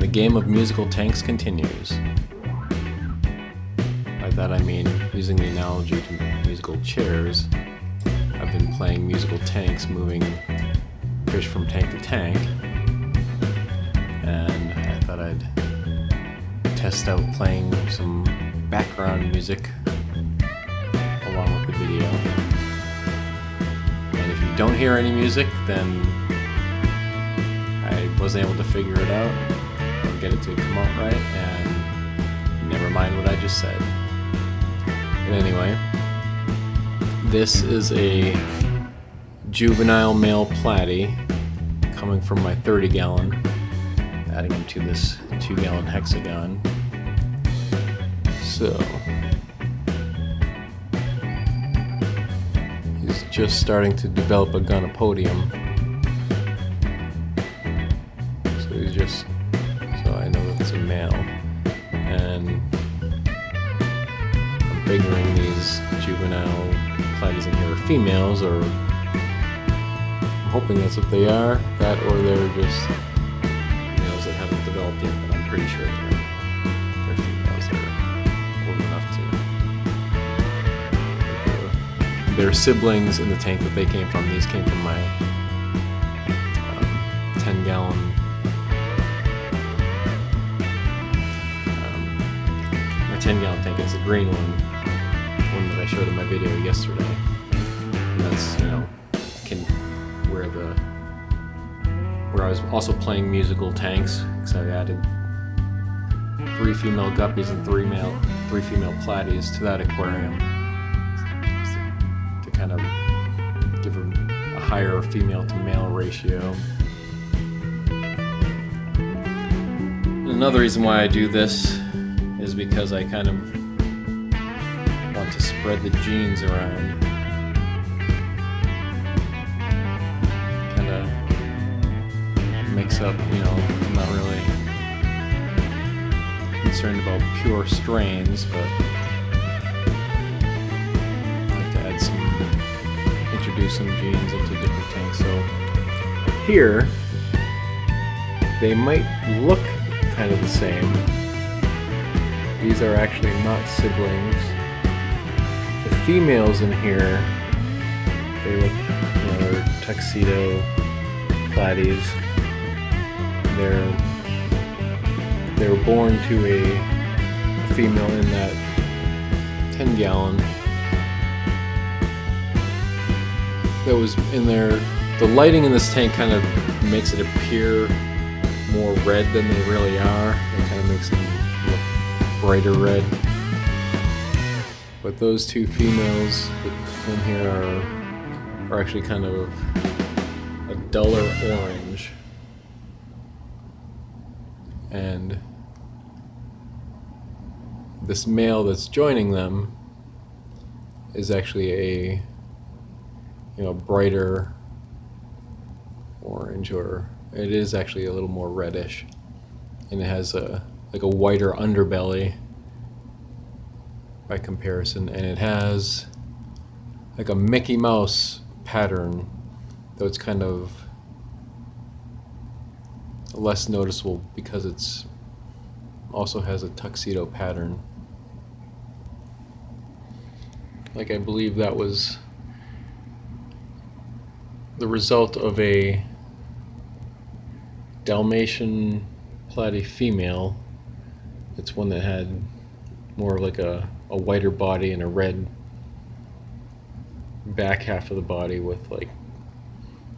the game of musical tanks continues. By that I mean, using the analogy to musical chairs, I've been playing musical tanks, moving fish from tank to tank, and I thought I'd test out playing some background music along with the video. And if you don't hear any music, then I wasn't able to figure it out or get it to come out right, and never mind what I just said. But anyway, this is a juvenile male platy coming from my 30-gallon, adding him to this 2-gallon hexagon. So he's just starting to develop a gonopodium. So I know it's a male, and I'm figuring these juvenile platies in here are females, or I'm hoping that's what they are, that or they're just males that haven't developed yet, but I'm pretty sure they're females that are old enough to. They're siblings in the tank that they came from. These came from my 10-gallon tank. It's the green one that I showed in my video yesterday. And that's, where I was also playing musical tanks, because I added 3 female guppies and 3 female platies to that aquarium to kind of give them a higher female to male ratio. And another reason why I do this is because I kind of want to spread the genes around. Kind of mix up, I'm not really concerned about pure strains, but I like to introduce some genes into different tanks. So here, they might look kind of the same. These are actually not siblings. The females in here, they look, they're tuxedo platies. They were born to a female in that 10-gallon that was in there. The lighting in this tank kind of makes it appear more red than they really are. It kind of makes them look brighter red, but those 2 females in here are actually kind of a duller orange, and this male that's joining them is actually a brighter orange, or it is actually a little more reddish, and it has a whiter underbelly by comparison, and it has like a Mickey Mouse pattern, though it's kind of less noticeable because it's also has a tuxedo pattern. Like, I believe that was the result of a Dalmatian platy female. It's one that had more like a whiter body and a red back half of the body with like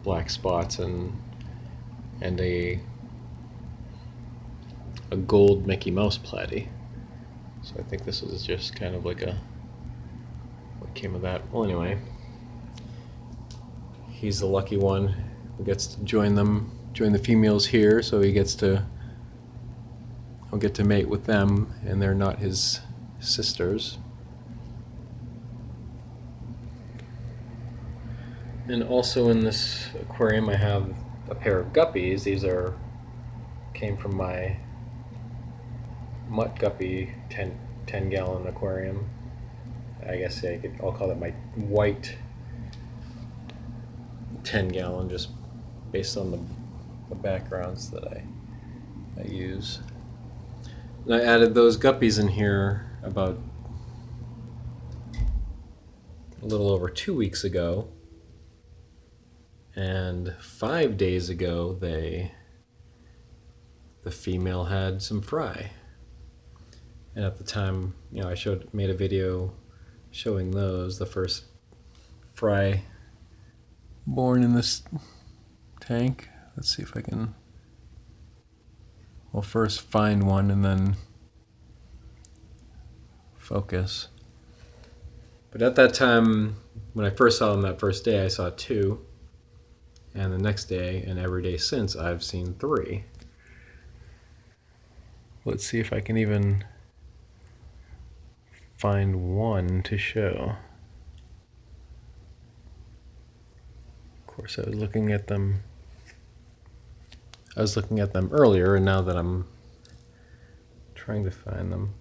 black spots and a gold Mickey Mouse platy. So I think this is just kind of like what came of that. Well, anyway, he's the lucky one who gets to join the females here, so he'll get to mate with them, and they're not his sisters. And also in this aquarium I have a pair of guppies. These came from my mutt guppy 10-gallon aquarium. I guess I'll call that my white 10-gallon, just based on the backgrounds that I I use. And I added those guppies in here about a little over 2 weeks ago. And 5 days ago, the female had some fry. And at the time, I made a video showing those, the first fry born in this tank. Let's see if I can, well, first find one and then focus. But at that time, when I first saw them that first day, I saw 2. And the next day, and every day since, I've seen 3. Let's see if I can even find one to show. Of course, I was looking at them earlier, and now that I'm trying to find them,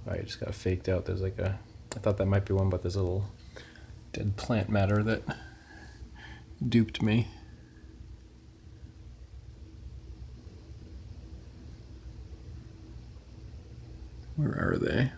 I just got faked out. There's I thought that might be one, but there's a little dead plant matter that duped me. Where are they?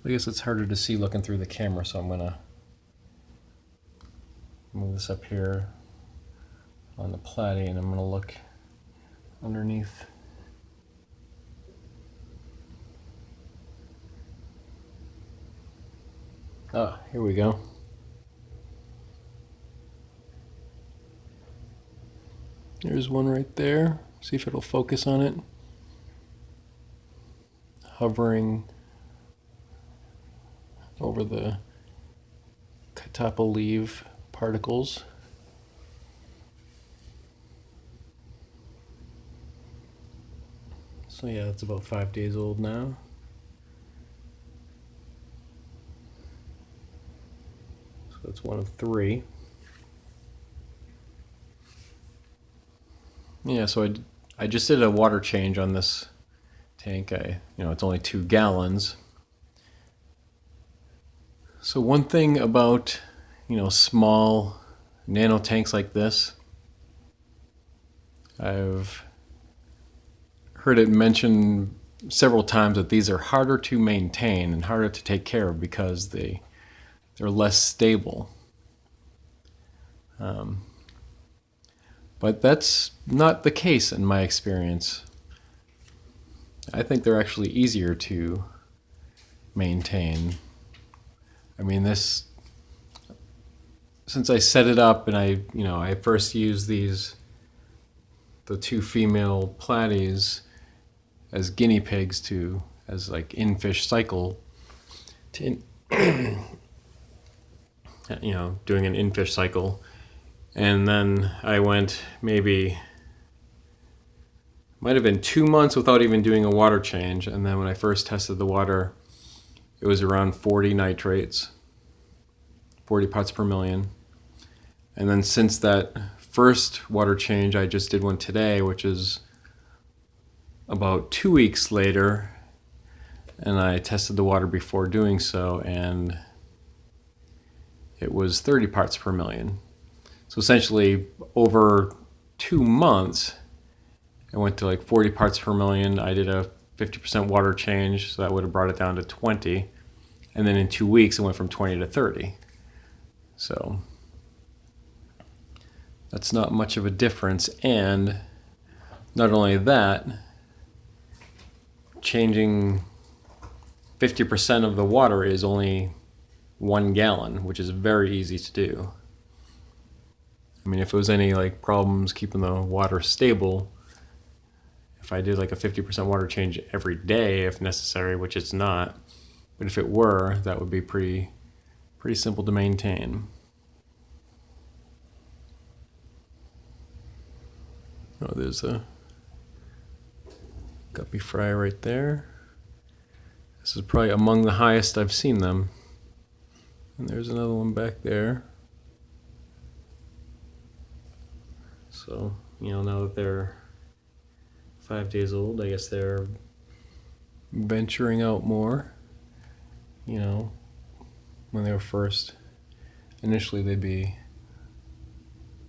I guess it's harder to see looking through the camera, so I'm gonna move this up here on the Platy, and I'm gonna look underneath. Ah, here we go. There's one right there. See if it'll focus on it. Hovering over the catappa leaf particles. So yeah, it's about 5 days old now. So that's one of 3. Yeah, so I just did a water change on this tank. It's only 2 gallons. So one thing about, small nano tanks like this, I've heard it mentioned several times that these are harder to maintain and harder to take care of because they're less stable. But that's not the case in my experience. I think they're actually easier to maintain. I mean, since I set it up and I first used the 2 female platies as guinea pigs as in-fish cycle, doing an in-fish cycle. And then I went might have been 2 months without even doing a water change. And then when I first tested the water, it was around 40 nitrates, 40 parts per million. And then since that first water change, I just did one today, which is about 2 weeks later. And I tested the water before doing so, and it was 30 parts per million. So essentially, over 2 months, I went to 40 parts per million. I did a 50% water change, so that would have brought it down to 20. And then in 2 weeks, it went from 20 to 30. So that's not much of a difference. And not only that, changing 50% of the water is only 1 gallon, which is very easy to do. I mean, if it was any problems keeping the water stable, if I did a 50% water change every day if necessary, which it's not, but if it were, that would be pretty simple to maintain. Oh, there's a guppy fry right there. This is probably among the highest I've seen them. And there's another one back there. So, now that they're 5 days old, I guess they're venturing out more. When they were initially they'd be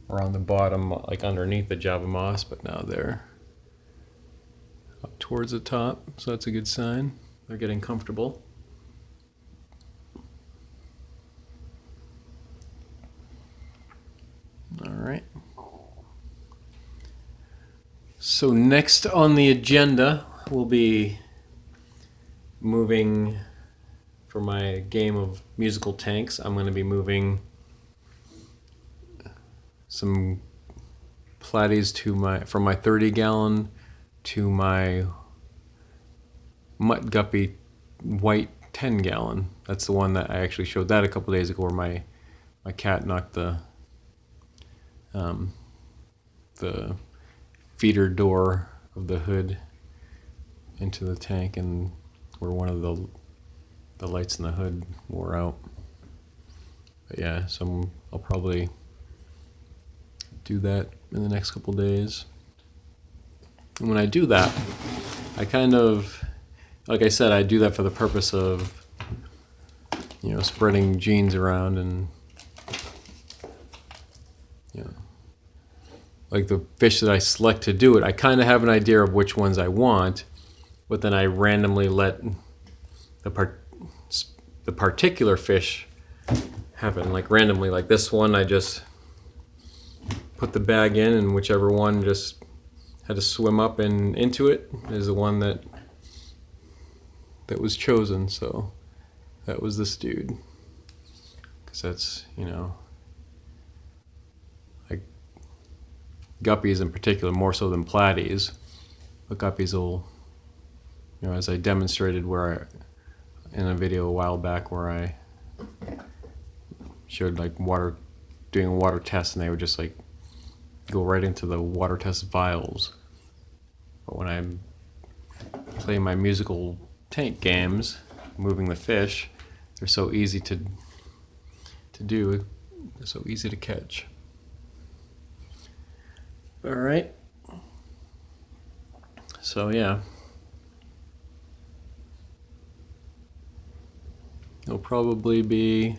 around the bottom, like underneath the Java moss, but now they're up towards the top, so that's a good sign. They're getting comfortable. All right. So next on the agenda will be moving, for my game of musical tanks, I'm going to be moving some platies from my 30-gallon to my mutt guppy white 10-gallon. That's the one that I actually showed that a couple days ago, where my cat knocked the feeder door of the hood into the tank, and where one of the lights in the hood wore out. But yeah, so I'll probably do that in the next couple days. And when I do that, I kind of, like I said, I do that for the purpose of, you know, spreading genes around, and, you know, like the fish that I select to do it, I kind of have an idea of which ones I want, but then I randomly let the particular fish happen, like randomly. Like this one, I just put the bag in, and whichever one just had to swim up and into it is the one that was chosen. So that was this dude, because that's, you know, like guppies in particular, more so than platies. But guppies will, you know, as I demonstrated in a video a while back where I showed like doing a water test, and they would just like go right into the water test vials. But when I play my musical tank games, moving the fish, they're so easy to do. They're so easy to catch. All right. So yeah. It'll probably be,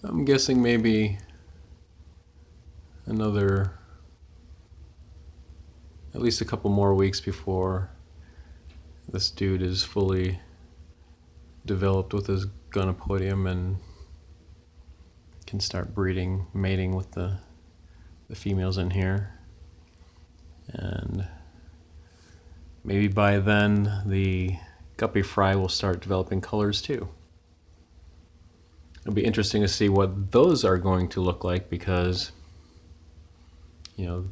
I'm guessing, maybe another, at least a couple more weeks before this dude is fully developed with his gonopodium and can start mating with the females in here. And maybe by then the guppy fry will start developing colors too. It'll be interesting to see what those are going to look like, because, you know,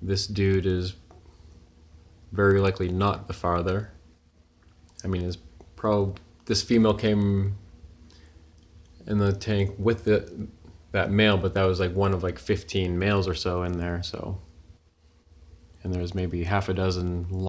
this dude is very likely not the father. I mean, this female came in the tank with that male, but that was like one of like 15 males or so in there. So, and there's maybe half a dozen